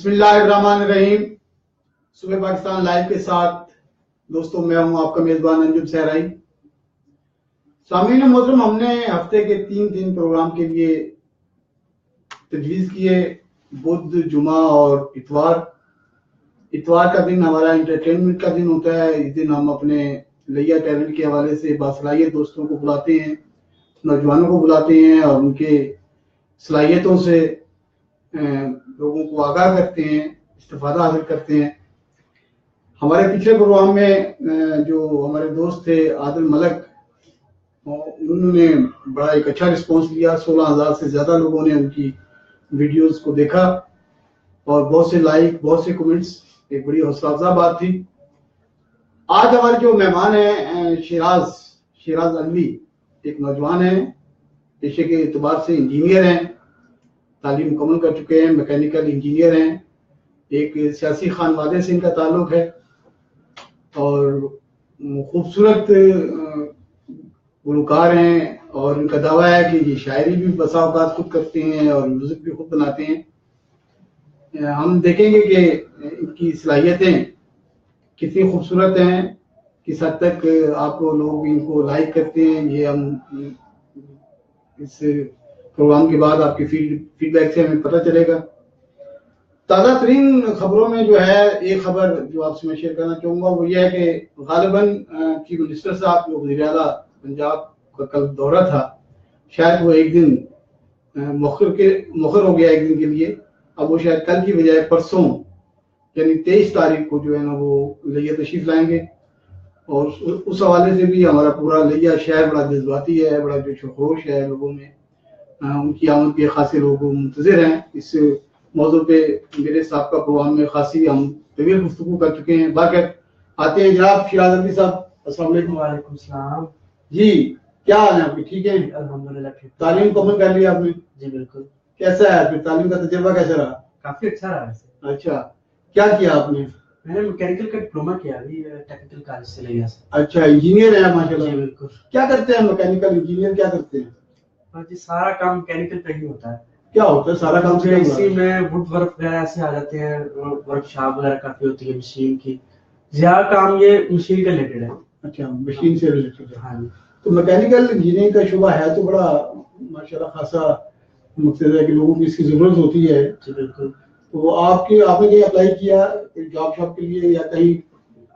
बिस्मिल्लाहिर्रहमानिर्रहीम। सुबह पाकिस्तान लाइव के साथ दोस्तों मैं हूं आपका मेजबान अंजुम सहराई। सामीन मोहतरम, हमने हफ्ते के 3 दिन प्रोग्राम के लिए तजवीज़ किए। बुध, जुमा और इतवार का दिन हमारा एंटरटेनमेंट का दिन होता है। इस दिन हम अपने लिया टैलेंट के हवाले से बासलाहियत दोस्तों को बुलाते हैं, नौजवानों को बुलाते हैं और उनके सलाहियतों से लोगों को आगाह करते हैं, इस्तिफादा हासिल करते हैं। हमारे पिछले प्रोग्राम में जो हमारे दोस्त थे आदिल मलक, उन्होंने बड़ा एक अच्छा रिस्पॉन्स लिया। 16,000 से ज़्यादा लोगों ने उनकी वीडियोस को देखा और बहुत से लाइक, बहुत से कमेंट्स, एक बड़ी हौसला अफजा बात थी। आज हमारे जो मेहमान हैं शिराज अलवी, एक नौजवान है, पेशे के एतबार से इंजीनियर हैं, तालीम मुकम्मल कर चुके हैं, मैकेनिकल इंजीनियर हैं। एक सियासी खानवादे से इनका ताल्लुक है और खूबसूरत गुलकार हैं और इनका दावा है कि ये शायरी भी बसा औकात खुद करते हैं और म्यूजिक भी खुद बनाते हैं। हम देखेंगे कि इनकी सलाहियतें कितनी खूबसूरत हैं, किस हद तक आप लोग इनको लाइक करते हैं। ये हम इस प्रोग्राम के बाद आपके फीडबैक से हमें पता चलेगा। ताज़ा तरीन खबरों में जो है, एक खबर जो आपसे मैं शेयर करना चाहूँगा वो ये है कि गालिबन चीफ मिनिस्टर साहब जो वज़ीर आला पंजाब का कल दौरा था, शायद वो एक दिन मुखर हो गया एक दिन के लिए। अब वो शायद कल की बजाय परसों यानी 23 तारीख को जो है ना वो लिया तशरीफ लाएंगे और उस हवाले से भी हमारा पूरा लिया शहर बड़ा जज्बाती है, बड़ा जो शोश है लोगों में। उनकी आमद के खासे लोग मुंतज़िर हैं। इस मौजू पे मेरे साहब का प्रोग्राम में खासी हम तवील गुफ्तगू कर चुके हैं। बाकी आते हैं जनाब शिराज अलवी साहब। अस्सलाम वालेकुम। वालेकुम सलाम जी, क्या हाल है आपके? ठीक है, अल्हम्दुलिल्लाह ठीक। तालीम मुकम्मल कर लिया आपने? जी बिल्कुल। कैसा है फिर तालीम का तजुर्बा, कैसा रहा? काफी अच्छा रहा वैसे। अच्छा, क्या किया आपने? मैंने मैकेनिकल का डिप्लोमा किया अभी टेक्निकल कॉलेज से लिया। अच्छा, इंजीनियर है माशाल्लाह। जी बिल्कुल। क्या करते हैं मैकेनिकल इंजीनियर, क्या करते हैं? और जी सारा काम मैकेनिकल पे ही होता है। क्या होता है सारा काम? से इसी में वुड वर्क वगैरह ऐसे आ जाते हैं, वर्कशॉप वगैरह काफी होती है मशीन की। ज्यादा काम ये मशीन का रिलेटेड है। अच्छा, मशीन से रिलेटेड है। हाँ जी। तो मैकेनिकल इंजीनियरिंग का शुबा है तो बड़ा माशाल्लाह खासा मकसद है कि लोगों की इसकी जरूरत होती है। जी बिल्कुल। तो आपने कहीं अप्लाई किया जॉब शॉप के लिए या कहीं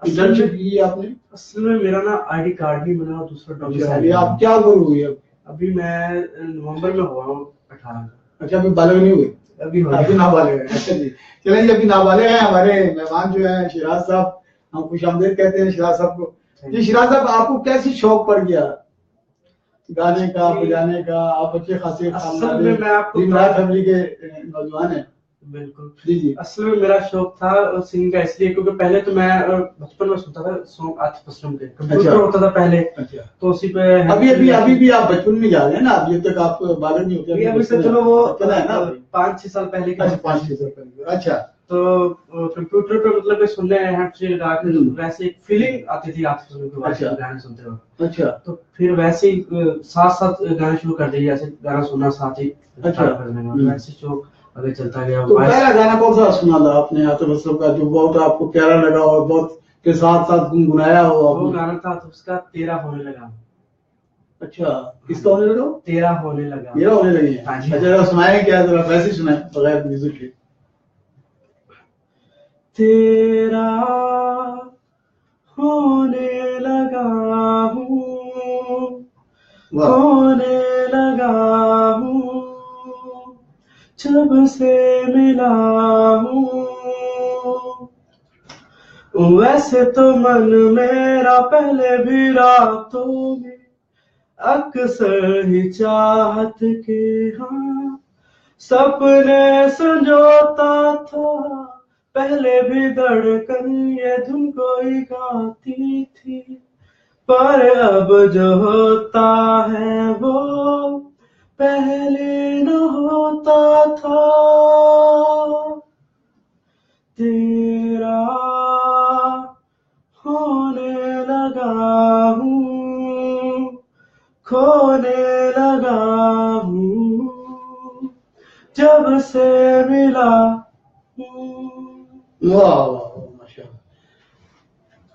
इंटर्नशिप की आपने? असल में मेरा ना आईडी कार्ड भी बना और दूसरा डोमिसाइल। आप क्या उम्र हुई है? अभी मैं नवंबर में हुआ हूँ 18 का। अच्छा, अभी बालिग नहीं हुए? अभी नाबालिग है। अच्छा जी, चलिए जी, अभी नाबालिग हैं हमारे मेहमान जो है शिराज साहब। हम खुशामदीद कहते हैं शिराज साहब को। जी शिराज साहब, आपको कैसी शौक पड़ गया गाने का, बजाने का? आप अच्छे खासे फैमिली के नौजवान हैं। बिल्कुल जी जी। असल में मेरा शौक था सिंगिंग का, इसलिए क्योंकि पहले तो मैं बचपन में सुनता था सॉन्ग आतिफ असलम के। कंप्यूटर होता था पहले। अच्छा। तो उसी पे अभी भी आप बचपन में जा रहे हैं ना? अभी तक आप बालक नहीं होते? अभी से चलो वो है ना 5-6 साल पहले की। अच्छा, 5-6 साल पहले। अच्छा, तो कंप्यूटर पे मतलब सुनने हैंड फ्री लगा के वैसे एक फीलिंग आती थी आतिफ असलम के बारे में गाने सुनते हो। अच्छा। तो फिर वैसे ही साथ साथ गाने शुरू कर दिए, जैसे गाना सुनना साथ ही करने का, वैसे शौक आगे चलता गया। तो पहला गाना कौन सा सुना था आपने आतिफ असलम का जो बहुत आपको प्यारा लगा और बहुत के साथ साथ गुनगुनाया हो? वो गाना था तो उसका तेरा होने लगा। अच्छा, किसका होने लगा? तेरा होने लगा। तेरा होने लगे? अच्छा, जरा सुनाए क्या, जरा वैसे सुनाए बगैर म्यूजिक के। तेरा होने लगा हूँ, होने लगा हूँ, जब से मिला हूँ। वैसे तो मन मेरा पहले भी रातों में अक्सर ही चाहत के हाँ सपने संजोता था। पहले भी धड़कन ये धुन कोई गाती थी, पर अब जो होता है वो पहले न होता था। तेरा होने लगा हूँ, खोने लगा हूँ, जब से मिला हूँ। वाह वाह माशाल्लाह,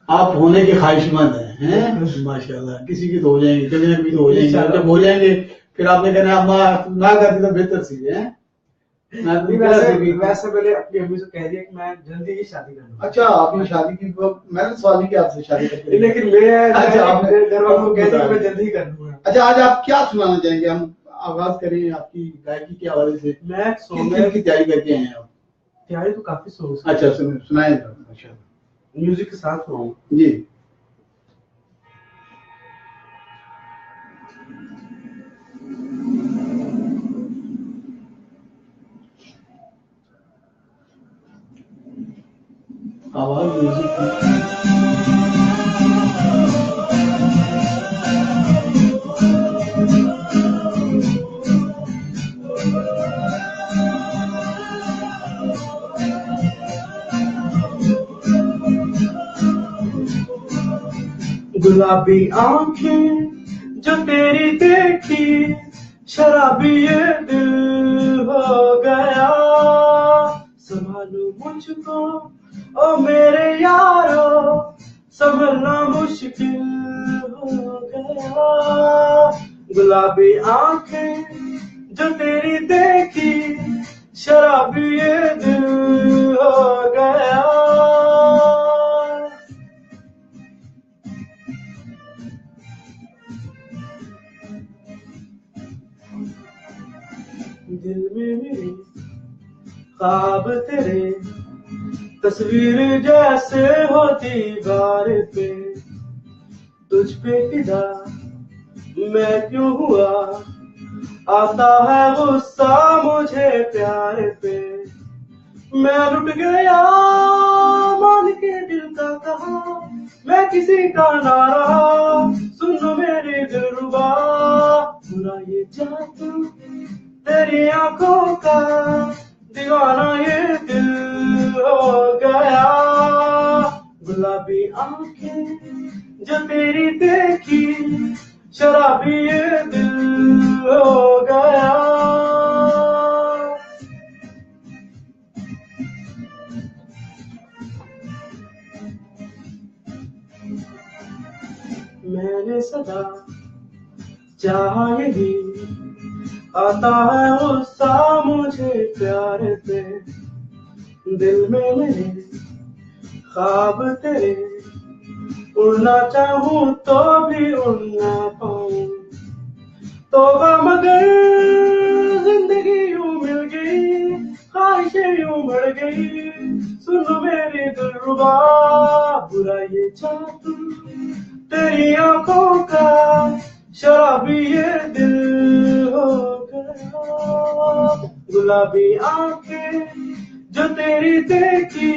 आप होने के ख्वाहिशमंद हैं माशाल्लाह। किसी की तो हो जाएंगे, कभी ना कभी तो हो जाएंगे। जब हो जाएंगे फिर आपने कहना अम्मा ना करती तो बेहतर सी है। वैसे मैंने अपनी अम्मी से कह दिया कि मैं जल्दी ही शादी करूंगा। अच्छा, आपने शादी की? मैंने सवाल किया आपसे शादी करके, लेकिन मैं अच्छा आपने घर वालों को कह दिया मैं जल्दी ही कर दूंगा। अच्छा, आज आप क्या सुनाना चाहेंगे? हम आगाज करें आपकी गायकी के हवाले से। मैं किस की तैयारी करके आए हैं आप? तैयारी तो काफी सॉन्ग। अच्छा सुनाए म्यूजिक के साथ सुनाऊं जी। आवाज म्यूजिक की। गुलाबी आंखें जो तेरी देखी, शराबी ये दिल हो गया। संभालो मुझको ओ मेरे यारो, संभलना मुश्किल हो गया। गुलाबी आंखें जो तेरी देखी, शराबी ये दिल हो गया। दिल में मेरे ख्वाब तेरे, तस्वीर जैसे हो दीवार पे। तुझ पे फिदा मैं क्यों हुआ, आता है गुस्सा मुझे प्यार पे। मैं लुट गया मान के दिल का कहा, मैं किसी का ना रहा। सुनो मेरी दिलरुबा, बुरा ये जादू तेरी आंखों का, दीवाना ये दिल हो गया। गुलाबी आंखें जो तेरी देखी, शराबी ये दिल हो गया। मैंने सदा चाहा यही, आता है गुस्सा मुझे प्यार पे। दिल में मेरे ख्वाब तेरे, उड़ना चाहूं तो भी उड़ ना पाऊं। तौबा मगर जिंदगी यूं मिल गई, ख्वाहिशें यूं बढ़ गई। सुनो मेरी दिलरुबा, बुरा ये जादू तेरी आंखों का, शराबी ये दिल हो गया। गुलाबी आंखें जो तेरी देखी,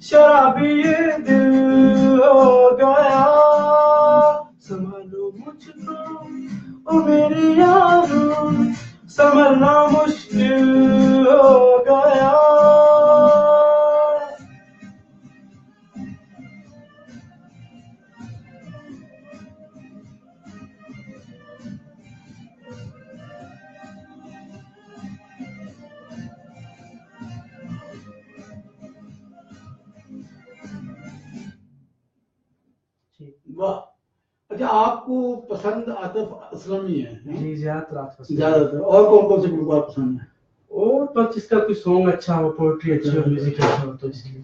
शराबी ये दिल हो गया। संभालो मुझको ओ मेरे यारो, संभलना मुश्किल हो गया। वाह। अच्छा, आपको पसंद आतिफ असलम ही है? जी ज्यादातर। ज्यादातर और कौन कौन से गुलकार पसंद है? और तो जिसका कोई सॉन्ग अच्छा हो, पोएट्री अच्छी हो, म्यूजिक अच्छा हो, तो इसलिए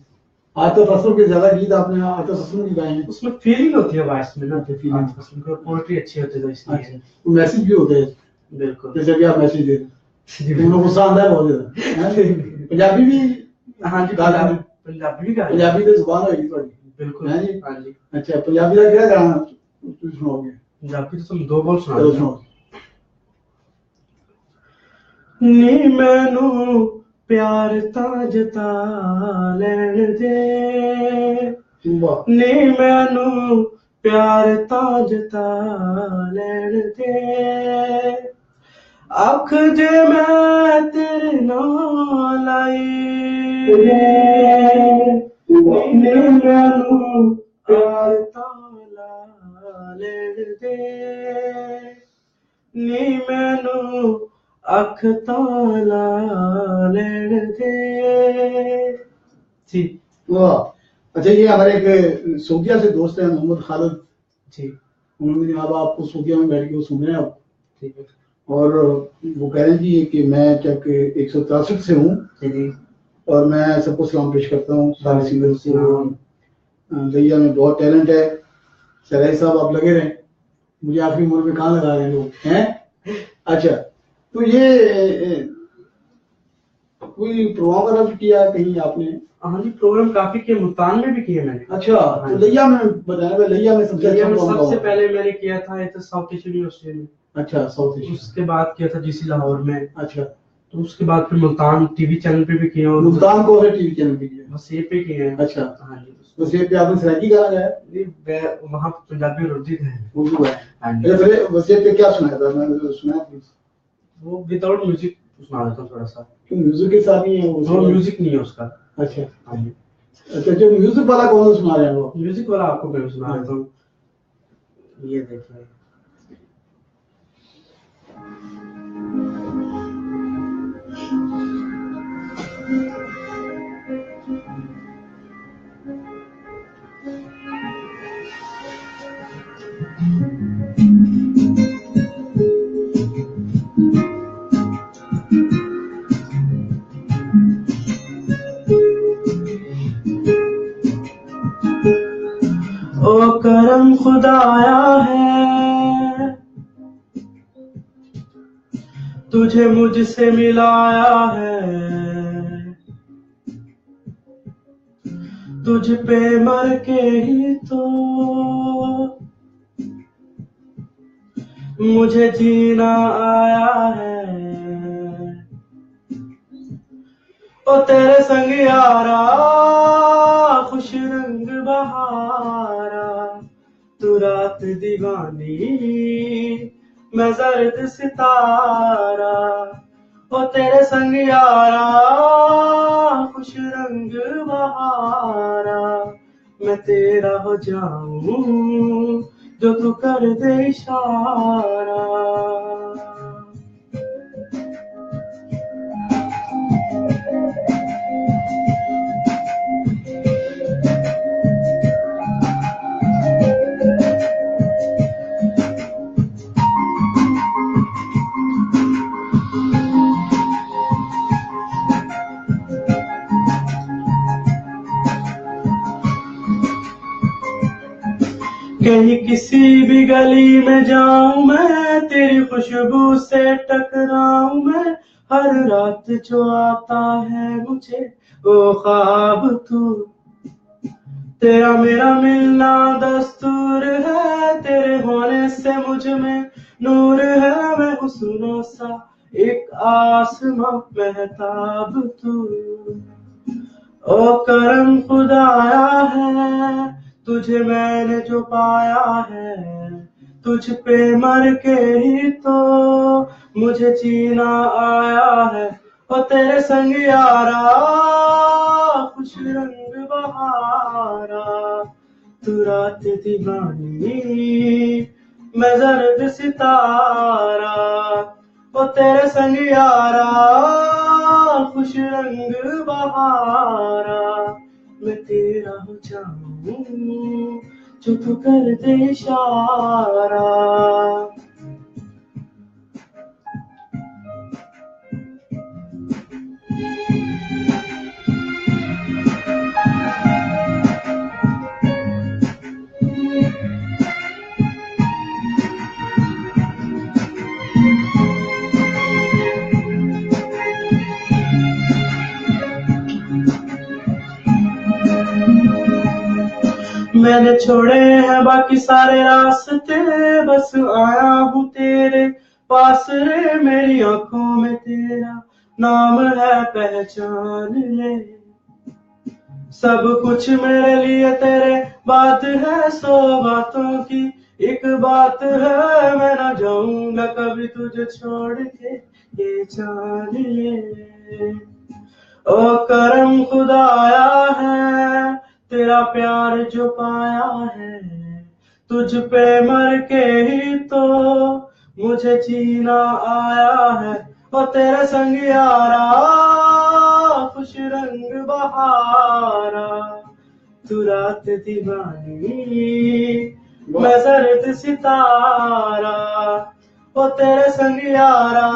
आतिफ असलम के ज्यादा गीत आपने आतिफ असलम की गाए हैं? उसमें फीलिंग होती है वॉइस में ना, आतिफ असलम की पोएट्री अच्छी होती है तो इसलिए। मैसेज भी होते हैं बिल्कुल, जैसे कि आप मैसेज दे रहे हैं, उनको गुस्सा आता है बहुत ज्यादा। पंजाबी भी? हाँ जी, पंजाबी भी गाए। पंजाबी तो जुबान होगी थोड़ी। बिल्कुल है जी। हाँ जी। अच्छा, पंजाबी का क्या गाना तुम सुनाओगे? पंजाबी तो तुम दो बोल चलो सुना। सुनाओ। नी मैनू प्यार तां जता लैण दे, नी मैनू प्यार तां जता लैण दे। अख जे मैं तेरे नाल आई, नी मैनू प्यार तां ला लैण दे। नी मैनू अख तां ला लैण दे। जी वाह। अच्छा, ये हमारे एक सऊदीया से दोस्त हैं मोहम्मद खालिद जी, उन्होंने अब आपको सऊदीया में बैठ के वो सुन रहे हैं आप, ठीक है और वो कह रहे हैं जी कि मैं चक 163 से हूँ जी, और मैं सबको सलाम पेश करता हूँ सारे सिंगर्स को। सलाम। दैया में बहुत टैलेंट है। सराय साहब आप लगे रहें, मुझे आखिरी उम्र में कहाँ लगा रहे हैं लोग हैं। अच्छा, तो ये कोई प्रोग्राम वगैरह भी किया कहीं आपने? हाँ जी, प्रोग्राम काफी किए, मुल्तान में भी किए मैंने। अच्छा, तो लैया में बताया, लैया में सबसे इंडिया अच्छा में प्रोग्राम सबसे हुआ? पहले मैंने किया था ये तो साउथ एशियन यूनिवर्सिटी में। अच्छा, साउथ एशिया। उसके बाद किया था जीसी लाहौर में। अच्छा, तो उसके बाद फिर मुल्तान टीवी चैनल पे भी किया। और मुल्तान को है टीवी चैनल पे किया? बस ये पे किए हैं। अच्छा, हाँ जी, बस ये पे आपने सराइकी गाना गाया? नहीं, वहाँ पंजाबी और उर्दू है। उर्दू है। हाँ जी, अच्छा, फिर बस ये पे क्या सुनाया था? मैंने सुना प्लीज। वो विदाउट म्यूजिक सुना देता हूँ थोड़ा सा। क्यों, म्यूजिक के साथ नहीं है वो म्यूजिक नहीं है उसका। अच्छा, हाँ जी, अच्छा, जो म्यूजिक वाला कौन सा सुना रहे हैं वो? म्यूजिक वाला आपको मैं सुना देता हूँ, ये देखिए। ओ करम खुदाया है, तुझे मुझसे मिलाया है, तुझ पे मर के ही तो मुझे जीना आया है। ओ तेरे संग यारा खुश रंग बहारा, तू रात दीवानी मैं जर्द सितारा। ओ तेरे संग यारा खुश रंग बहारा, मैं तेरा हो जाऊं जो तू कर दे इशारा। कहीं किसी भी गली में जाऊं मैं, तेरी खुशबू से टकराऊं मैं, हर रात जो आता है मुझे वो ख्वाब तू, तेरा मेरा मिलना दस्तूर है, तेरे होने से मुझ में नूर है, मैं हुस्नों सा एक आसमां महताब तू। ओ करम खुदाया है, तुझे मैंने जो पाया है, तुझ पे मर के ही तो मुझे जीना आया है। ओ तेरे संग यारा खुश रंग बहारा, तू रात दीवानी मैं जर्द सितारा। ओ तेरे संग यारा खुश रंग बहारा, मैं तेरा हो जाऊं जो तू कर दे इशारा। मैंने छोड़े हैं बाकी सारे रास्ते, बस आया हूँ तेरे पास रे, मेरी आंखों में तेरा नाम है पहचान ले, सब कुछ मेरे लिए तेरे बात है, 100 बातों की एक बात है, मैं ना जाऊंगा कभी तुझे छोड़ के ये जान ले। ओ करम खुदाया है, तेरा प्यार जो पाया है, तुझ पे मर के ही तो मुझे जीना आया है। ओ तेरे संग यारा खुश रंग बहारा, तू रात दीवानी मैं जर्द सितारा वो तेरे संग यारा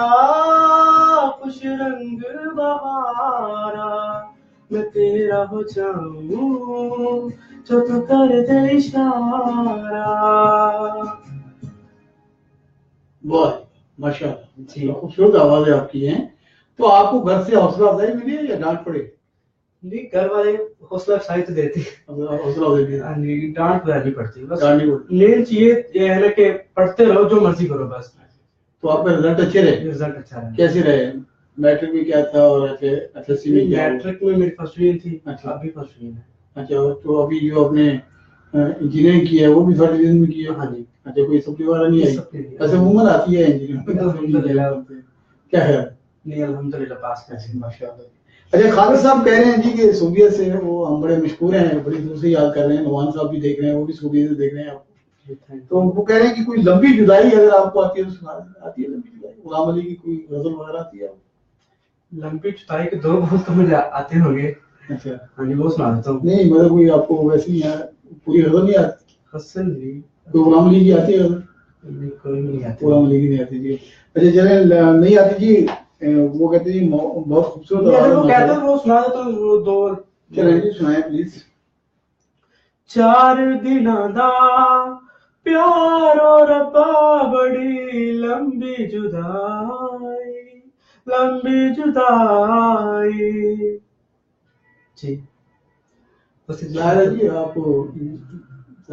खुश रंग बहारा मैं तेरा हो जाऊं जो तू कर दे इशारा। वाह माशाल्लाह जी, खूबसूरत आवाज है आपकी है। तो आपको घर से हौसला अफजाई मिली है या डांट पड़े? नहीं, घर वाले हौसला अफजाई तो देते हौसला देते हैं, डांट तो नहीं पड़ती, बस डांट नहीं पड़ती। मेन चीज ये है ना कि पढ़ते रहो, जो मर्जी करो बस। तो आपका रिजल्ट अच्छे रहे? रिजल्ट अच्छा रहा। कैसे रहे? मैट्रिक में क्या था और एसएससी में क्या? मैट्रिक में मेरी फर्स्ट डिवीजन थी। अच्छा, अभी फर्स्ट डिवीजन है। अच्छा, तो अभी जो आपने इंजीनियरिंग की है वो भी फर्स्ट डिवीजन में की है? हाँ जी। अच्छा, कोई सप्ली वगैरह नहीं आई? सप्ली नहीं। वैसे उम्र आती है इंजीनियरिंग अल्हम्दुलिल्लाह। क्या है? नहीं, अल्हम्दुलिल्लाह पास है। माशाल्लाह। अच्छा, खालिद साहब कह रहे हैं जी कि सूबियत से वो हम बड़े मशहूर हैं, बड़ी दूर से याद कर रहे हैं। नवान साहब भी देख रहे हैं, वो भी सूबियत से देख रहे हैं आपको। तो वो कह रहे हैं कि कोई लंबी जुदाई अगर आपको आती है तो सुना, आती है लंबी जुदाई? गुलाम अली की कोई गजल वगैरह आती है? लंबी जुदाई के दो बहुत तो मुझे आते होंगे। अच्छा, हाँ जी, वो सुना देता हूँ। नहीं मतलब कोई आपको वैसी पूरी गजल नहीं आती? हसन नहीं। तो गुलाम अली की आती है गजल? कोई नहीं आती। गुलाम अली की नहीं आती जी। अच्छा चले, नहीं आती जी। वो कहते जी बहुत खूबसूरत आवाज है। वो कहता हूँ, वो सुना देता हूँ, वो दो। चलें जी, सुनाएं प्लीज। चार दिना दा प्यारो रब्बा बड़ी लंबी जुदाई, लंबी जुदाई जी। बस जाहिर है जी,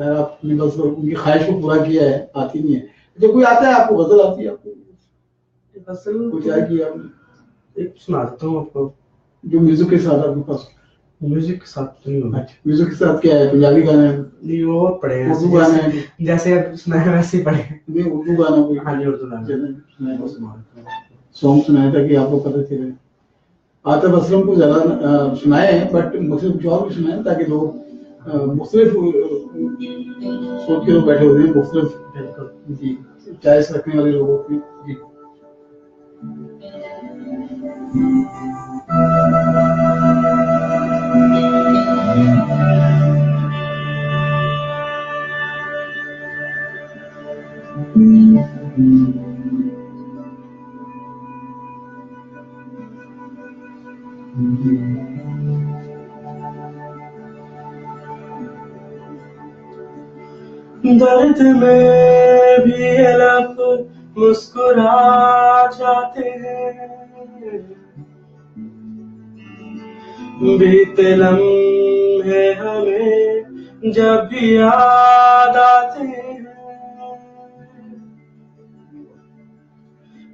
आपने बस उनकी ख्वाहिश को पूरा किया है, आती नहीं है। जब कोई आता है आपको गजल आती है? आपको गजल कुछ क्या किया आपने? एक सुना देता हूँ आपको, जो म्यूजिक के साथ आपके पास। म्यूजिक के साथ तो नहीं होगा। अच्छा, म्यूजिक के साथ क्या है? पंजाबी गाने हैं? नहीं, वो पढ़े हैं, उर्दू गाने हैं? जैसे अब सुनाए वैसे ही पढ़े हैं। नहीं, उर्दू गाना कोई? हाँ जी, उर्दू गाना सॉन्ग सुनाया था कि आपको पता चले। आतिफ असलम को ज्यादा सुनाए हैं, बट मुझसे कुछ और भी सुनाए ताकि लोग मुख्तलिफ सोच के लोग बैठे हुए हैं, मुख्तलिफ जी चॉइस रखने वाले लोगों की जी। दर्द में भी ये लब मुस्कुरा जाते हैं, बीते लम्हे हमें जब भी याद आते हैं।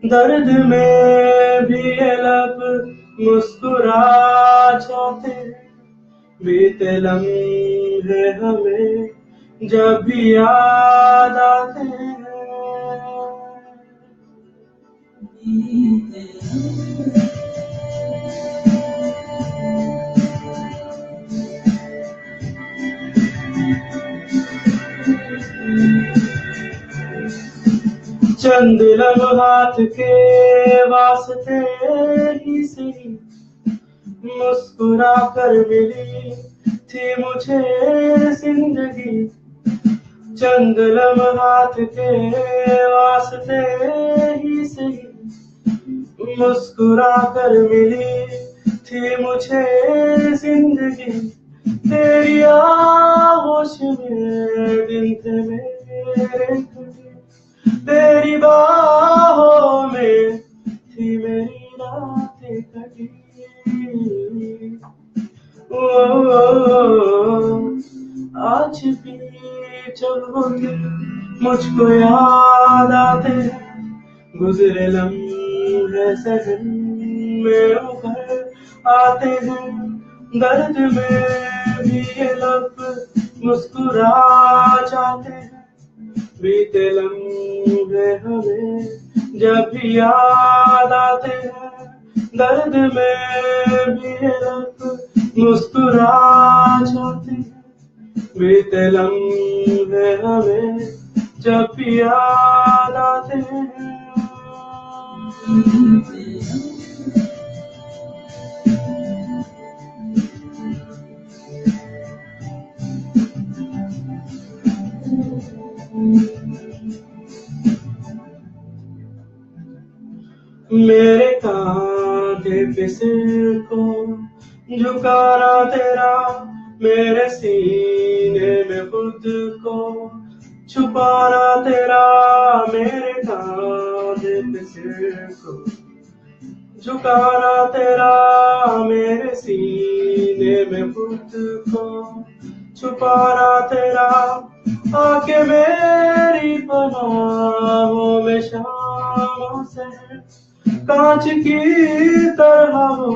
दर्द में भी ये लब मुस्कुरा जाते हैं, बीते लम्हे हमें जब भी याद आते हैं। चंद लम्हात के वास्ते ही सही मुस्कुरा कर मिली थी मुझे जिंदगी। चंद लम्हात के वास्ते ही सही मुस्कुरा कर मिली थी मुझे जिंदगी। तेरी आगोश में दिन थे मेरे कटे, तेरी बाहों में थी मेरी रातें कटी। आज भी जब वो दिन मुझको याद आते हैं, गुजरे लम्हे सहन में उभर आते हैं। दर्द में भी ये लब मुस्कुरा जाते हैं, बीते लम्हे हमें जब भी याद आते हैं। दर्द में भी ये लब मुस्कुरा जाते हैं, बीते लम्हे हमें जब भी याद आते हैं। मेरे कांधे पे सिर को झुकाना तेरा, मेरे सीने में खुद को छुपाना तेरा, मेरे कांधे पे सिर को झुकाना तेरा, मेरे सीने में खुद को छुपाना तेरा, आके मेरी पनाहों में शामों से कांच की तरह हो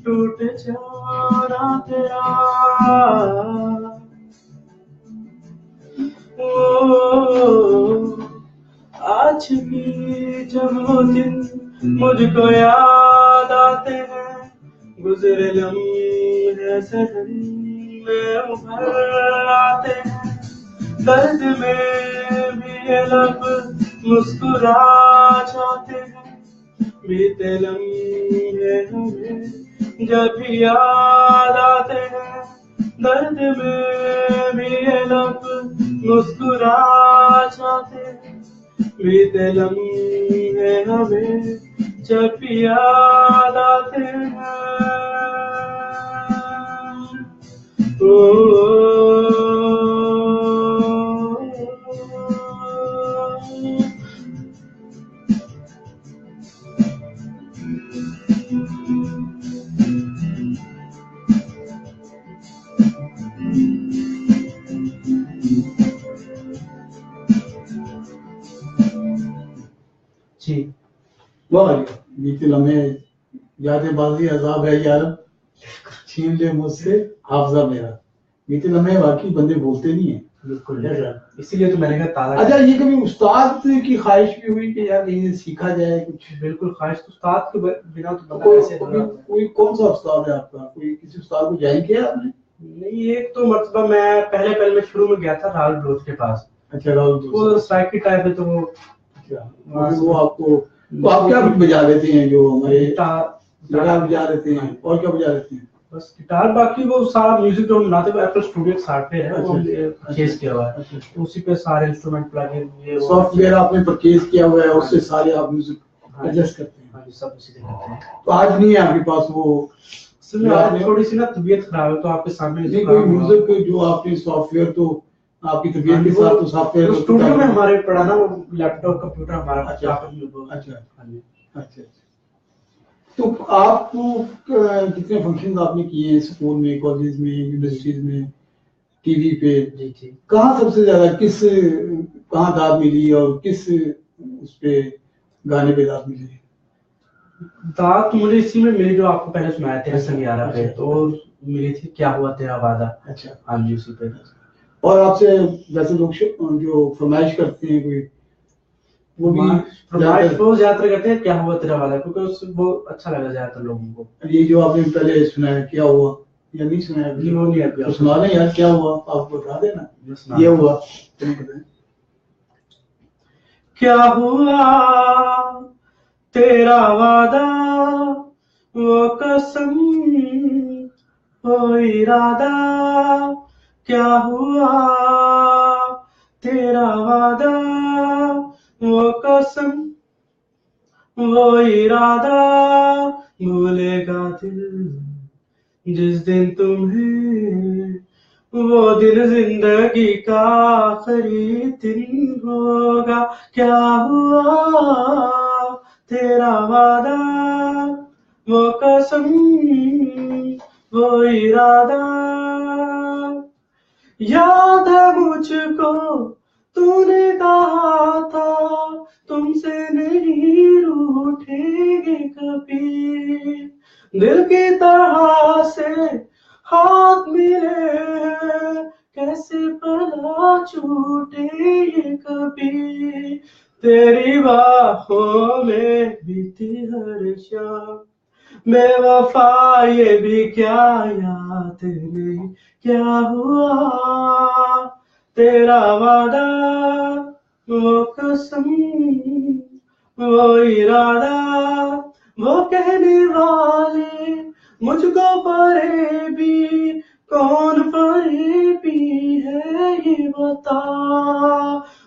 टूट जाना तेरा। आज भी जब वो दिन मुझको याद आते हैं, गुजरे लम्हे सदन में उभर आते हैं, दर्द में भी ये लब मुस्कुरा जाते हैं, बीते लम्हे हमें जब भी याद आते हैं, दर्द में भी ये लब मुस्कुरा जाते हैं, बीते लम्हे हमें जब भी याद आते हैं। जी वाह, बीते लम्हे यादें बाजी अजाब है यार, छीन ले मुझसे हाफजा मेरा। बीते लम्हे वाकई बंदे भूलते नहीं है, बिल्कुल, इसीलिए तो मैंने कहा ताला। अच्छा, ये कभी उस्ताद की ख्वाहिश भी हुई कि यार ये सीखा जाए कुछ? बिल्कुल, ख्वाहिश तो उस्ताद के बिना तो बंदा कैसे होगा। कोई कौन सा उस्ताद है आपका? कोई किसी उस्ताद को ज्वाइन किया आपने? नहीं, एक तो मर्तबा मैं पहले मैं शुरू में गया था राहुल बलोच के पास। अच्छा, राहुल बलोच, वो साइकिल टाइप है, तो वो वो आपको, तो आप क्या बजा लेते हैं? जो हमारे गिटार बजा लेते हैं, और क्या बजा लेते हैं? बस गिटार, बाकी वो सारा म्यूजिक जो हम बनाते हैं एप्पल स्टूडियो के सॉफ्टवेयर है, वो परचेज किया हुआ है, तो उसी पे सारे इंस्ट्रूमेंट प्लगइन ये सॉफ्टवेयर आपने परचेज किया हुआ है, उससे सारे आप म्यूजिक एडजस्ट करते हैं? हाँ जी, सब उसी से करते हैं। तो आज नहीं है आपके पास वो? थोड़ी सी ना तबीयत खराब है, तो आपके सामने नहीं, कोई म्यूजिक जो आपने सॉफ्टवेयर, तो आपकी तबीयत के साथ तो सॉफ्टवेयर स्टूडियो में हमारे पड़ा ना, वो लैपटॉप कंप्यूटर हमारा। अच्छा, अच्छा। तो आप कितने फंक्शन आपने किए हैं स्कूल में, कॉलेज में, यूनिवर्सिटीज में, टीवी पे? जी। कहाँ सबसे ज्यादा कहाँ दाद मिली, और किस उस पे गाने पे दाद मिली? दाद मुझे इसी में मिली जो आपको पहले सुनाया थे, हसन यारा पे, तो मिली थी क्या हुआ तेरा वादा। अच्छा, हाँ जी, उसी पे। और आपसे वैसे लोग जो फरमाइश करते हैं, कोई वो भी रोज यात्रा करते हैं क्या हुआ तेरा वादा, क्योंकि उससे वो अच्छा लगा ज्यादातर लोगों को। ये जो आपने पहले सुनाया क्या हुआ, या नहीं सुनाया? जी, वो नहीं आता, तो सुना लें यार, क्या हुआ आप बता देना। ये हुआ, क्या हुआ तेरा वादा, वो कसम वो इरादा, क्या हुआ तेरा वादा, वो कसम वो इरादा, भूलेगा दिल जिस दिन तुम्हें, वो दिन जिंदगी का आखिरी दिन होगा। क्या हुआ तेरा वादा, वो कसम वो इरादा, याद है मुझको तूने कहा था तुमसे नहीं रूठेंगे कभी, दिल की तरह से हाथ मिले कैसे भला छूटे ये कभी, तेरी बाहों में बीती हर शाम, बेवफा ये भी क्या याद नहीं, क्या हुआ तेरा वादा, वो कसम वो इरादा, वो कहने वाले मुझको फरेबी, कौन फरेबी है ये बता,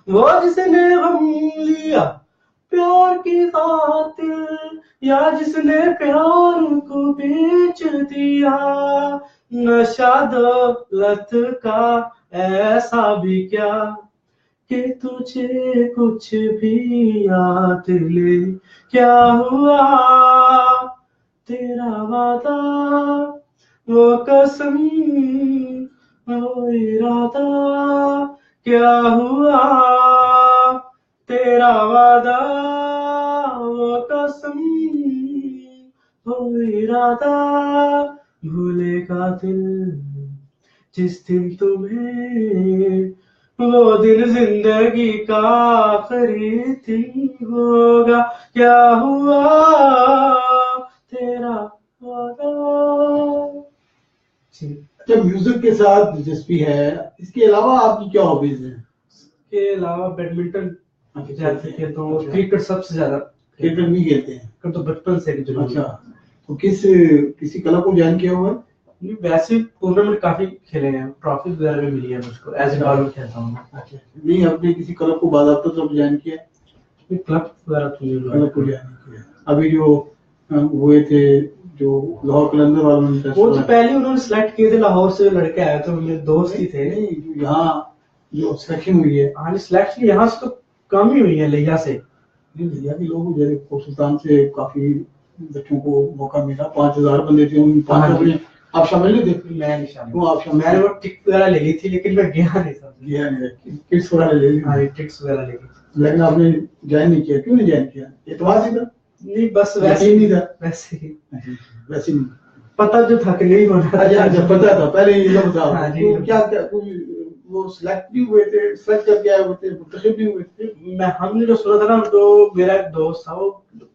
वो जिसने गम लिया प्यार की खातिर, या जिसने प्यार को बेच दिया, नशा दौलत का ऐसा भी क्या कि तुझे कुछ भी याद ले, क्या हुआ तेरा वादा, वो कसम, वो इरादा, क्या हुआ तेरा वादा, वो कसम, वो इरादा, भूलेगा दिल जिस दिन तुम्हें, वो दिन जिंदगी का आखिरी दिन होगा, क्या हुआ तेरा वादा। अच्छा, म्यूजिक के साथ दिलचस्पी है, इसके अलावा आपकी क्या हॉबीज हैं? इसके अलावा बैडमिंटन ज्यादा खेलता हूँ, क्रिकेट सबसे ज्यादा। क्रिकेट भी खेलते हैं? तो बचपन से जरूर। अच्छा, तो किसी क्लब को ज्वाइन किया हुआ है? नहीं, वैसे टूर्नामेंट काफी खेले हैं, ट्रॉफी वगैरह भी मिली है मुझको, एज ए बॉलर खेलता हूँ। अच्छा, नहीं आपने किसी क्लब को बाकायदा तब ज्वाइन किया? क्लब वगैरह तो नहीं क्लब को ज्वाइन किया। अभी जो हुए थे जो लाहौर कलंदर वालों ने, वो तो पहले उन्होंने सिलेक्ट किए थे, लाहौर से लड़के आए थे, मेरे दोस्त ही थे। नहीं, जो यहाँ जो सिलेक्शन हुई है। हाँ, सिलेक्शन यहाँ से तो कम ही हुई है, लिया से। लिया के लोग जैसे सुल्तान से काफी बच्चों को मौका मिला, 5000 बंदे थे, उन 500 में आप शामिल नहीं थे? मैं नहीं शामिल। क्यों आप शामिल? मैंने वो टिकट वगैरह ले ली थी, लेकिन मैं गया नहीं था। गया नहीं, किट्स वगैरह ले ली? हाँ, टिकट्स वगैरह ले ली, लेकिन आपने ज्वाइन नहीं किया? क्यों नहीं ज्वाइन किया? एतवार से था? नहीं, बस वैसे ही नहीं था? वैसे ही नहीं पता जो था कि नहीं होना। अच्छा, पता था पहले, ये तो बताओ। हाँ जी। तो क्या वो सिलेक्ट भी हुए थे, सिलेक्ट करके आए हुए थे, मुंतखब भी हुए थे? हमने जो सुना था ना, तो मेरा एक दोस्त था, वो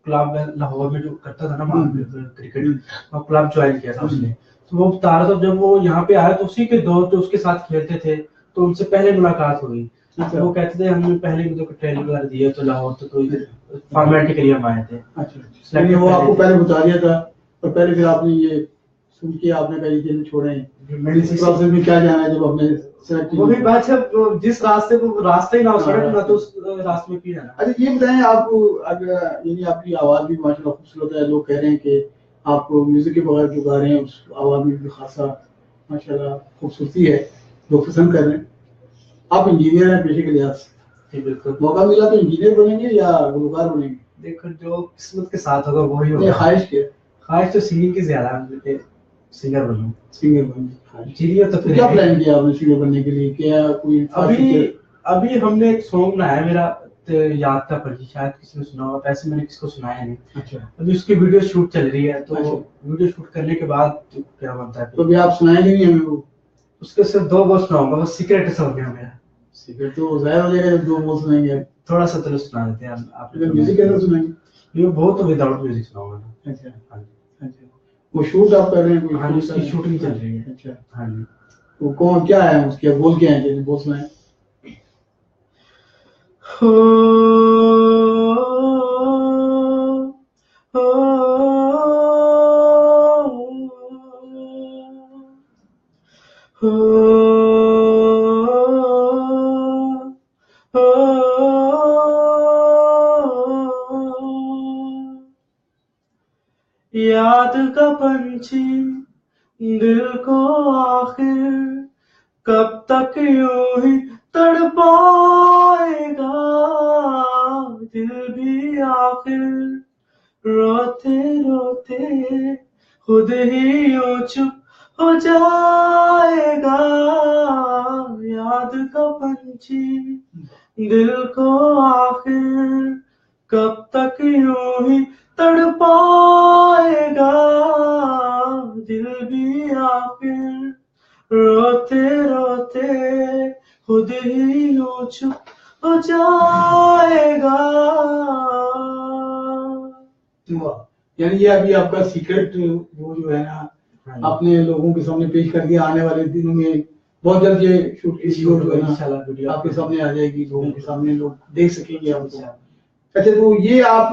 क्लब लाहौर में जो करता था ना क्रिकेट, वो क्लब ज्वाइन किया था उसने। तो वो बता रहा था जब वो यहाँ पे आया तो उसी के दोस्त जो उसके साथ खेलते थे, तो उनसे पहले मुलाकात हुई। तो वो कहते थे हमने पहले मुझे ट्रेनिंग वगैरह दिए, तो लाहौर तो इधर फॉर्मेलिटी के लिए हम आए थे। अच्छा, वो आपको पहले बता दिया था और पहले फिर आपने ये सुन के आपने कहा ये छोड़े, इस प्रोसेस में क्या जाना है जब आपने सेलेक्ट? वो भी बात है, जिस रास्ते वो रास्ता ही ना हो, सड़क ना, तो उस रास्ते में क्यों जाना। अच्छा, ये बताएं आप, अगर यानी आपकी आवाज भी माशाल्लाह खूबसूरत है, लोग कह रहे हैं कि आप म्यूजिक के बगैर जो गा रहे हैं उस आवाज में भी खासा माशाल्लाह खूबसूरती है, लोग पसंद कर रहे हैं। आप इंजीनियर हैं पेशे के लिहाज से? बिल्कुल। मौका मिला तो इंजीनियर बनेंगे या गुलकार बनेंगे? देखो, जो किस्मत के साथ होगा वही होगा। ख्वाहिश क्या? ख्वाहिश तो सिंगिंग की ज्यादा है, सिंगर बनूं। सिंगर बनने इंजीनियर तो क्या प्लान किया आपने सिंगर बनने के लिए? क्या कोई अभी हमने एक सॉन्ग बनाया मेरा, याद का परी, शायद किसी ने सुना होगा, वैसे मैंने किसको सुनाया नहीं। अच्छा, अभी उसकी वीडियो शूट चल रही है, तो वीडियो शूट करने के बाद तो क्या बनता है, तो अभी आप सुनाएंगे नहीं हमें वो? उसके सिर्फ 2 बोल सुनाऊंगा, बस सीक्रेट सॉन्ग है मेरा। सीक्रेट तो जाहिर हो जाएगा जब 2 बोल सुनाएंगे। थोड़ा सा तो सुना देते हैं आप। म्यूजिक कैसे सुनाएंगे? ये बहुत विदाउट म्यूजिक सुनाऊंगा। अच्छा, अच्छा, वो शूट आप कर रहे हैं? कोई? हाँ, उसकी शूटिंग चल रही है। अच्छा, हाँ जी। वो कौन क्या है उसके बोल क्या है, बोल सुनाए। हो याद का पंछी दिल को आखिर कब तक यूं ही तड़पाएगा, दिल भी आखिर रोते रोते खुद ही यूं चुप हो जाएगा। याद का पंछी दिल को आखिर कब तक यूं ही तड़पाएगा, दिल भी आखिर रोते रोते खुद ही यूं चुप हो जाएगा। यानी ये अभी आपका सीक्रेट वो जो है ना, अपने लोगों के सामने पेश कर दिया। आने वाले दिनों में बहुत जल्द ये शूट की वीडियो जो है ना आपके सामने आ जाएगी, लोगों के सामने लोग देख सकेंगे आपको। अच्छा, तो ये आप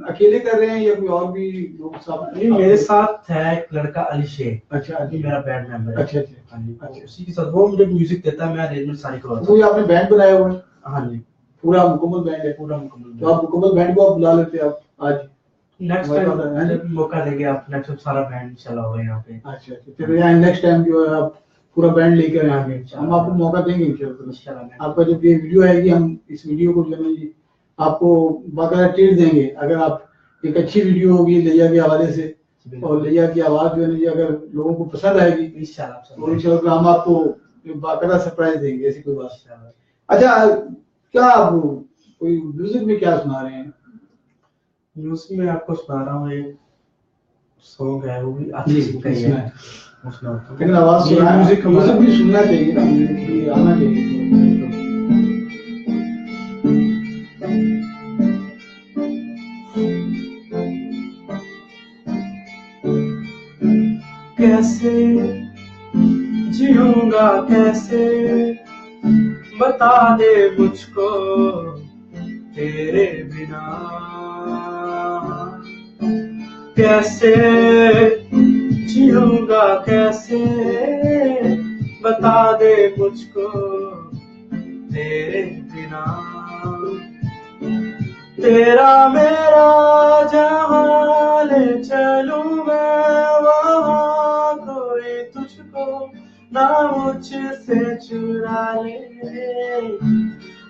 अकेले कर रहे हैं या कोई और भी लोग साथ? नहीं, मेरे साथ है एक लड़का अली शेख। अच्छा, अभी मेरा बैंड मेंबर है। अच्छा, अच्छा, उसी के साथ वो मुझे म्यूजिक देता है, मैं अरेंजमेंट सारी करवाता हूं। तो ये आपने बैंड बनाया हुआ है? हाँ जी, पूरा मुकम्मल बैंड है? पूरा मुकम्मल। तो आप मुकम्मल बैंड को आप बुला लेते हैं आप आज? नेक्स्ट हमारे टाइम पास है जब मौका देंगे आप, नेक्स्ट टाइम सारा बैंड इंशाल्लाह होगा यहाँ पे। अच्छा अच्छा, फिर यहाँ नेक्स्ट टाइम जो है आप पूरा बैंड लेकर आएंगे, इंशाल्लाह। हम आपको मौका देंगे इंशाल्लाह। इंशाल्लाह। आपका जब ये वीडियो आएगी, हम इस वीडियो को जो है जी आपको बाकायदा ट्रीट देंगे। अगर आप एक अच्छी वीडियो होगी लिया के हवाले से, और लिया की आवाज जो है ना जी अगर लोगों को पसंद आएगी इंशाल्लाह तो इंशाल्लाह हम आपको बाकायदा सरप्राइज देंगे, ऐसी कोई बात नहीं। अच्छा, क्या आप कोई म्यूजिक में क्या सुना रहे हैं? म्यूजिक में आपको सुना रहा हूँ, एक सॉन्ग है, वो भी अच्छी सिंग का ही है, लेकिन आवाज ये म्यूजिक म्यूजिक भी सुनना चाहिए ना, म्यूजिक भी आना चाहिए। कैसे जीऊंगा कैसे, बता दे मुझको तेरे बिना, कैसे जीऊंगा कैसे, बता दे मुझको तेरे बिना, तेरा मेरा जहां ले चलूं मैं वहां, कोई तुझको ना मुझसे चुरा ले,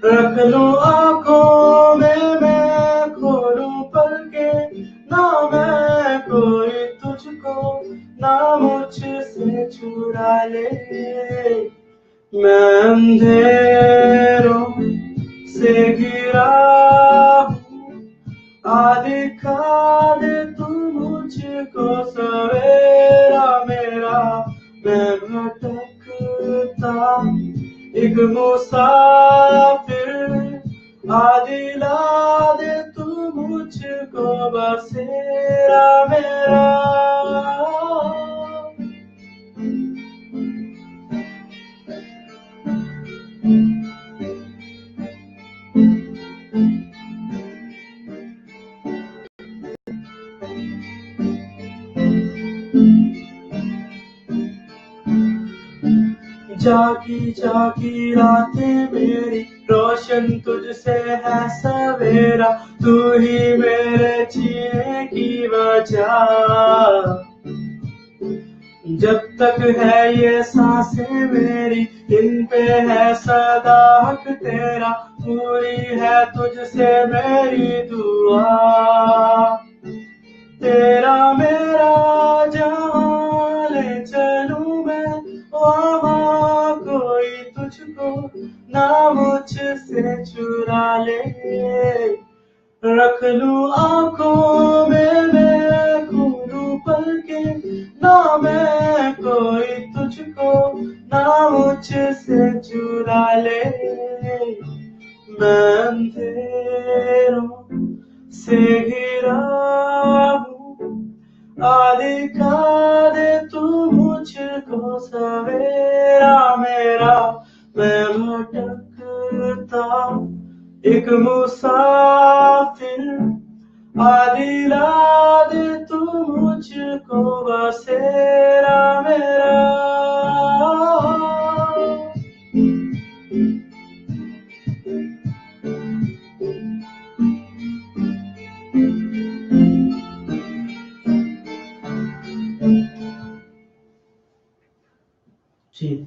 रख लूं आंखों में मैं खोलूं पलके, ना मैं कोई तुझको ना मुझसे चुरा ले, मैं अंधेरों से घिरा हूँ, दिखा दे तू मुझको सवेरा मेरा, मैं भटकता एक मुसाफिर, दिला दे तू मुझको बसेरा मेरा। जागी जागी रातें मेरी, रोशन तुझसे है सवेरा, तू ही मेरे जीने की वजह, जब तक है ये सांसें मेरी, इन पे है सदा हक तेरा, पूरी है तुझसे मेरी दुआ, तेरा मेरा जहां ले चलूं मैं वहां, कोई तुझको ना मुझसे चुरा ले, रख लूं आंखों में मैं खोलूं पलके, ना मैं कोई तुझको ना मुझसे चुरा ले, मैं अंधेरों से घिरा हूँ, दिखा दे तू मुझको सवेरा मेरा, मैं भटकता एक मुसाफिर, दिला दे तू मुझको बसेरा मेरा।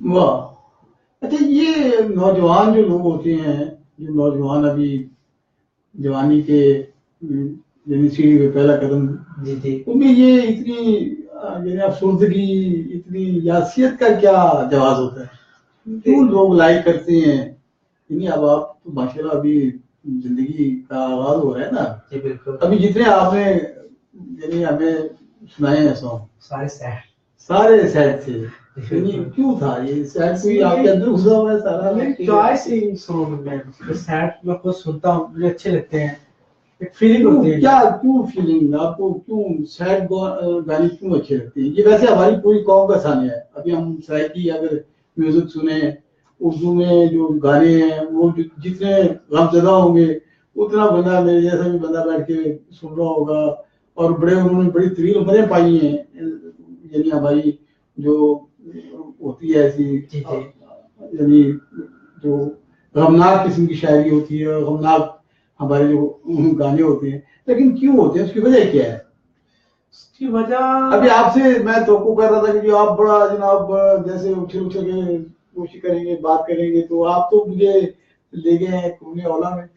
वाह, अच्छा ये नौजवान जो लोग होते हैं, जो नौजवान अभी जवानी के यानी सीढ़ी पे पहला कदम, उनमें ये इतनी यानी अफसुर्दगी, इतनी यासियत का क्या जवाब होता है? क्यों लोग लाइक करते हैं? यानी अब आप तो माशाल्लाह अभी जिंदगी का आगाज हो रहा है ना, बिल्कुल, अभी जितने आपने यानी हमें सुनाए हैं सॉन्ग, सारे सैड थे, क्यों था ये सैड? कोई आपके अंदर घुसा हुआ है सारा? चॉइसिंग सॉन्ग में सैड मैं खुद सुनता हूँ, मुझे अच्छे लगते हैं, एक फीलिंग होती है। क्या क्यों फीलिंग आपको, क्यों सैड गाने क्यों अच्छे लगते हैं? ये वैसे हमारी पूरी कौम का सानिया है। अभी हम सराइकी अगर म्यूजिक सुने, उर्दू में जो गाने हैं वो जितने गमज़दा होंगे उतना बंदा मेरे जैसा भी बंदा बैठ के सुन रहा होगा, और बड़े उन्होंने बड़ी तवील उम्रें पाई हैं, यानी हमारी जो होती है ऐसी यानी जो गमनाक किस्म की शायरी होती है, गमनाक हमारे जो गाने होते हैं, लेकिन क्यों होते हैं, उसकी वजह क्या है? उसकी वजह अभी आपसे मैं तो कर रहा था कि जो आप बड़ा जनाब जैसे उछल उछल के कोशिश करेंगे, बात करेंगे, तो आप तो मुझे ले गए हैं घूमने ओला में।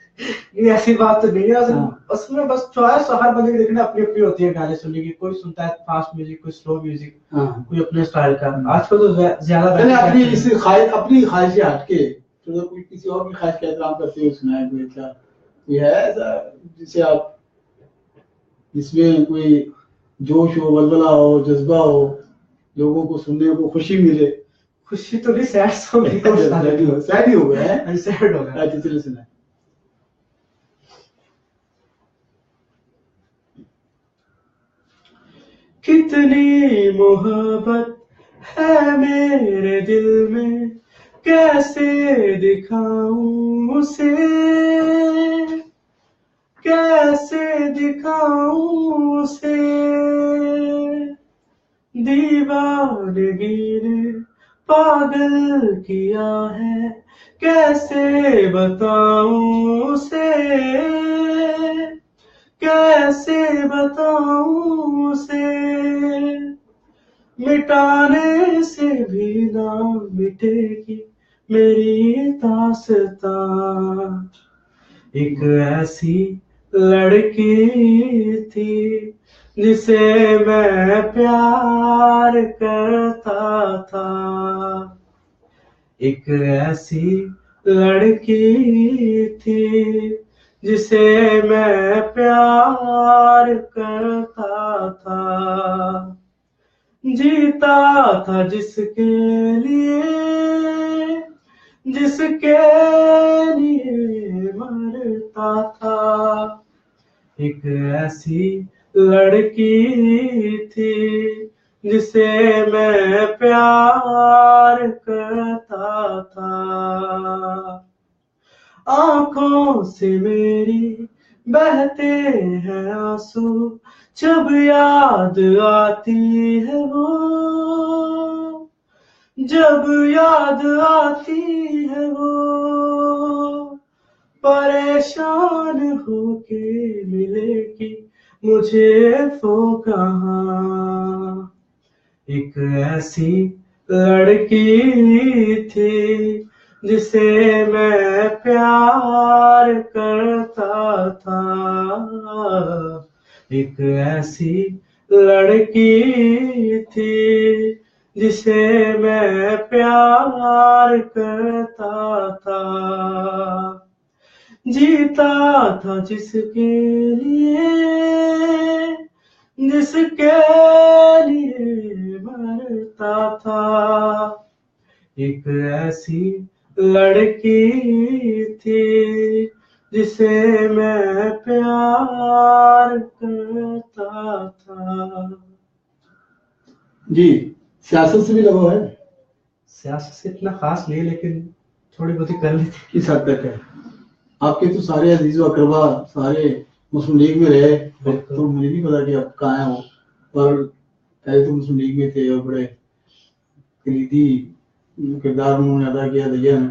ये ऐसी बात तो नहीं है, हाँ। उसमें बस चॉइस हर बंदे की देखना अपनी अपनी होती है गाने सुनने की। कोई सुनता है फास्ट म्यूजिक, कोई स्लो म्यूजिक, हाँ। कोई अपने स्टाइल का। आजकल तो ज्यादा अपनी इस अपनी ख्वाहिश से हटके तो कोई किसी और की ख्वाहिश का एहतराम करते हो सुनाए, कोई अच्छा कोई है ऐसा जिसे आप, जिसमें कोई जोश हो, बलबला हो, जज्बा हो, लोगों को सुनने को खुशी मिले? खुशी तो नहीं, सैड सॉन्ग सैड ही हो गया है, सैड हो गया। अच्छा चलिए सुनाए। कितनी मोहब्बत है मेरे दिल में, कैसे दिखाऊं उसे, कैसे दिखाऊं उसे। दीवानगी ने पागल किया है, कैसे बताऊं उसे, कैसे बताऊं उसे। मिटाने से भी ना मिटेगी मेरी दास्तां। एक ऐसी लड़की थी जिसे मैं प्यार करता था। एक ऐसी लड़की थी जिसे मैं प्यार करता था। जीता था जिसके लिए, जिसके लिए मरता था। एक ऐसी लड़की थी जिसे मैं प्यार करता था। आंखों से मेरी बहते हैं आंसू जब याद आती है वो, जब याद आती है वो। परेशान होके मिलेगी मुझे वो कहाँ। एक ऐसी लड़की थी जिसे मैं प्यार करता था। एक ऐसी लड़की थी जिसे मैं प्यार करता था। जीता था जिसके लिए, जिसके लिए मरता था। एक ऐसी लड़की थी जिसे मैं प्यार करता था। जी, सियासत से भी लगाव है? सियासत से इतना खास नहीं, लेकिन थोड़ी बहुत कर ली थी। किस हद तक है? आपके तो सारे अजीज व अकरबा सारे मुस्लिम लीग में रहे, तो मुझे नहीं पता कि आप कहाँ हैं हो, पर पहले तो मुस्लिम लीग में थे और बड़े कलीदी किरदार उन्होंने अदा किया दिया है।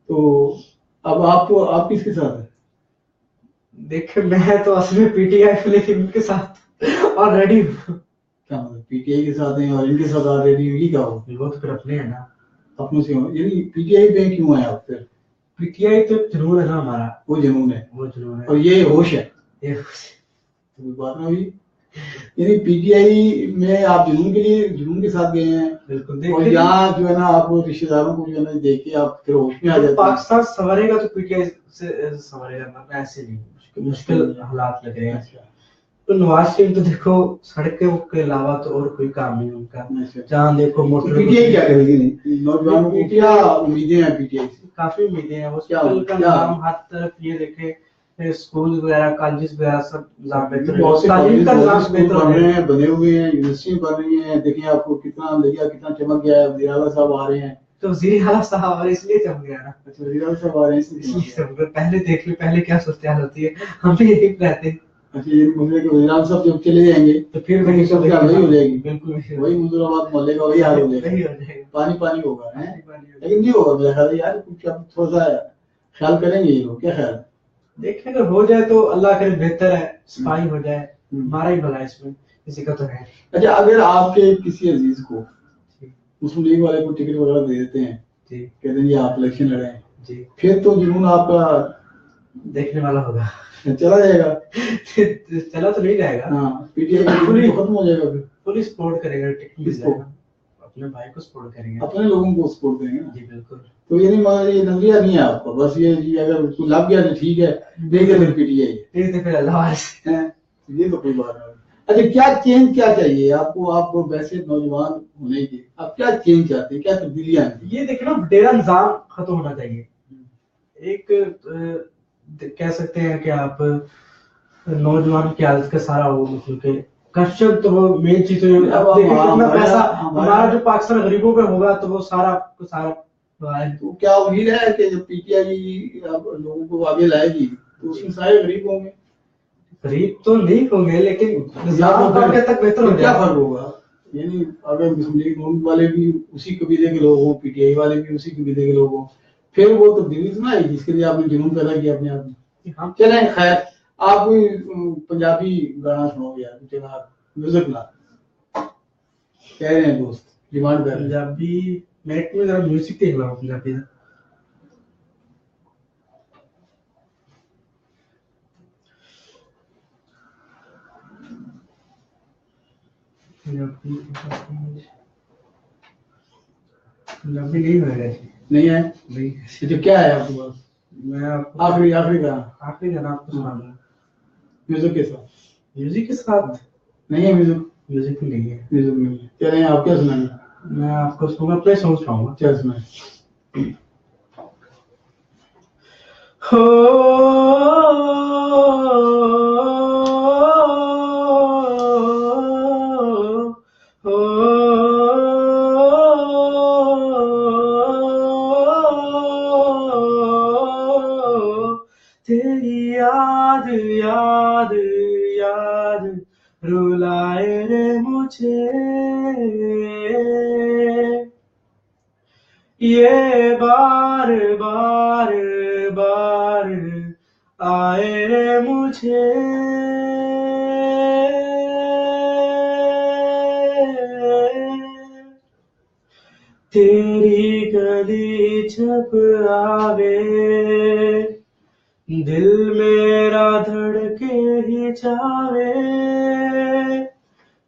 तो अब आप किसके साथ है? देखिए, मैं तो असल में पीटीआई, लेकिन उनके साथ ऑलरेडी। क्या मतलब पीटीआई के साथ हैं और इनके साथ ऑलरेडी? ये क्या हो? वो तो फिर अपने है ना, अपनों से हो। यानी पीटीआई पे क्यों आए आप फिर? पीटीआई तो जुनून है ना हमारा। वो जुनून है, वो जुनून है, और ये होश है। ये होश तो बात ना हुई। यानी पीटीआई में आप जुनून के लिए जुनून के साथ गए हैं। बिल्कुल। और यहाँ जो है ना आप रिश्तेदारों को जो है ना देख के आप फिर होश में आ जाते हैं। पाकिस्तान संवरेगा तो पीटीआई से संवरेगा, मतलब ऐसे नहीं। मुश्किल हालात लग रहे हैं। तो नवाज शरीफ तो देखो सड़कों के अलावा तो और कोई काम नहीं उनका। जहाँ देखो मोटर। पीटीआई क्या करेगी? नौजवानों को क्या उम्मीदें हैं पीटीआई से? काफी उम्मीदें हैं। हॉस्पिटल का नाम हर तरफ, ये देखे स्कूल वगैरह, कॉलेज वगैरह सब तालीम का निजाम बेहतर हो रहे हैं, बने हुए हैं, यूनिवर्सिटी बन रही है। देखिए आपको कितना लगा, कितना चमक गया है। वज़ीर आला साहब आ रहे हैं, तो वज़ीर आला साहब इसलिए चमक गया ना। वज़ीर आला साहब आ रहे हैं इसलिए चमक गया। पहले देख ले, पहले क्या सूरत हाल होती है, हम भी यही रहते हैं। अच्छा, ये मुझे कि वज़ीर आला साहब जब चले जाएंगे तो फिर वही सब क्या वही हो जाएगी। बिल्कुल वही मुजराबाद मोहल्ले का वही हाल हो जाएगा, पानी पानी होगा है। लेकिन नहीं होगा मेरा ख्याल यार, कुछ थोड़ा सा ख्याल करेंगे ये लोग, क्या ख्याल? देखिए अगर हो जाए तो अल्लाह करे बेहतर है, सिपाही हो जाए, हमारा ही भला है इसमें, किसी का तो है। अच्छा, अगर आपके किसी अजीज को मुस्लिम लीग वाले को टिकट वगैरह दे देते हैं, कहते हैं जी आप इलेक्शन लड़े हैं जी, फिर तो जुनून आपका देखने वाला होगा, चला जाएगा। चला तो नहीं जाएगा। हाँ, पीटीआई का खत्म हो जाएगा, फिर पुलिस सपोर्ट करेगा, टिकट मिल जाएगा, अपने भाई को सपोर्ट करेंगे, अपने लोगों को सपोर्ट करेंगे ना। जी बिल्कुल। तो ये नहीं, मगर ये नजरिया नहीं है आपको, बस ये जी अगर कुछ लग गया तो ठीक है, नहीं तो फिर पीटीआई, नहीं तो फिर अल्लाह है, ये तो कोई बात नहीं। अच्छा, क्या चेंज क्या चाहिए आपको? आप वैसे नौजवान होने के आप क्या चेंज चाहते हैं, क्या तब्दीलियां? ये देखो ना, डेरा निजाम खत्म होना चाहिए। एक कह सकते हैं कि आप नौजवान की आदत का सारा हो, मतलब के करप्शन तो वो मेन चीज है। अब देखिए कितना पैसा हमारा जो पाकिस्तान गरीबों पे होगा तो वो सारा तो क्या उम्मीद है कि जब पीटीआई लोगों को आगे लाएगी तो उसमें सारे गरीब होंगे? गरीब तो नहीं होंगे, लेकिन निजाम का हद तक बेहतर हो जाएगा। क्या फर्क होगा? यानी अगर मुस्लिम लीग नून वाले भी उसी कबीले के लोग हों, पीटीआई वाले भी उसी कबीले के लोग हों, फिर वो तो दिल्ली ना आएगी जिसके लिए आपने जुनून पैदा किया अपने आप में। चले खैर, आप पंजाबी गाना सुनाओगे यार, चला म्यूजिक ना कह रहे हैं दोस्त, डिमांड कर रहे हैं पंजाबी। मैं को जरा म्यूजिक देख रहा हूँ पंजाबी का। पंजाबी नहीं है, नहीं है, नहीं। तो क्या है आपके पास? मैं आखिरी गाना आपको सुना दूंगा म्यूजिक के साथ। म्यूजिक के साथ नहीं है, म्यूजिक नहीं है, म्यूजिक नहीं है। चलिए आप क्या सुनाएंगे? मैं आपको सुना प्ले सॉन्ग सुनाऊंगा। चल सुनाए। तेरी याद याद याद रुलाए रे मुझे, ये बार बार बार आए रे मुझे, तेरी गली जब आवे दिल मेरा धड़के ही जावे,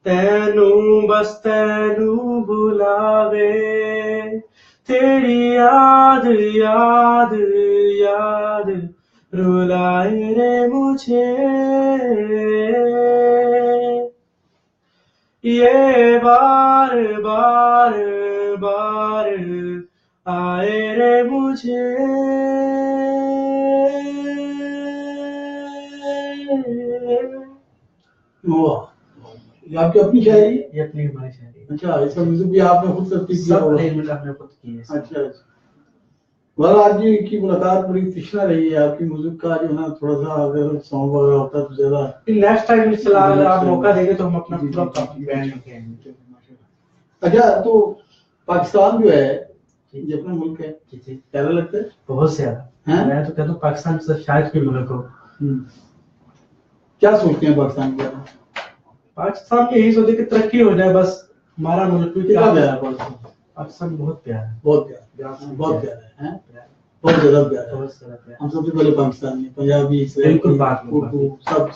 तैनू बस तैनू बुलावे, तेरी याद याद याद रुलाए रे मुझे, ये बार बार बार आए रे मुझे। ये आपकी अपनी शायरी? ये अपनी हमारी शायरी। अच्छा, इसका म्यूजिक भी आपने खुद तरतीब किया होगा? अरेंजमेंट आपने खुद की है। अच्छा अच्छा। वाला आज की मुलाकात बड़ी तीक्ष्ण रही है आपकी। म्यूजिक का जो है थोड़ा सा अगर सॉन्ग वगैरह होता तो ज्यादा नेक्स्ट टाइम इंशाल्लाह अगर आप मौका देंगे तो हम अपना पूरा बैंड लेके आएंगे। अच्छा, तो पाकिस्तान जो है ये अपना मुल्क है, प्यारा लगता है बहुत ज्यादा। मैं तो कहता हूँ पाकिस्तान से शायद कोई मुल्क हो। क्या सोचते हैं पाकिस्तान के बारे में? पाकिस्तान में यही सोचे कि तरक्की हो जाए, बस हमारा मुल्क भी क्या प्यारा है। पाकिस्तान बहुत प्यारा है, बहुत प्यारा, बहुत प्यारा है, बहुत ज्यादा प्यारा है। हम सबसे पहले पाकिस्तान में पंजाबी बिल्कुल बात सब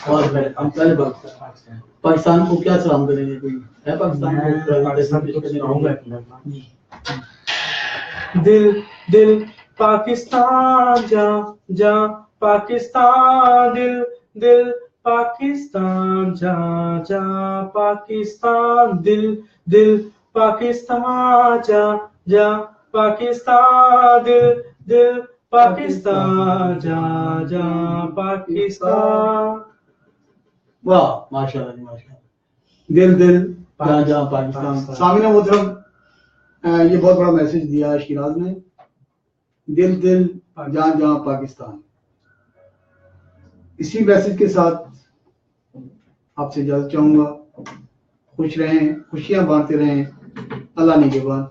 हम पहले पाकिस्तान को क्या सलाम करेंगे? कोई है पाकिस्तान को सुनाऊंगा। दिल दिल पाकिस्तान जा जा पाकिस्तान, दिल दिल पाकिस्तान जा जा पाकिस्तान, दिल दिल पाकिस्तान जा जा पाकिस्तान, दिल दिल पाकिस्तान जा जा पाकिस्तान। वाह, माशाल्लाह माशाल्लाह। दिल दिल जा जा पाकिस्तान। सामिना मोहतरम, ये बहुत बड़ा मैसेज दिया शिराज ने। दिल दिल जहां जहां पाकिस्तान। इसी मैसेज के साथ आपसे इजाजत चाहूंगा। खुश रहें, खुशियां बांटते रहें। अल्लाह निगहबान।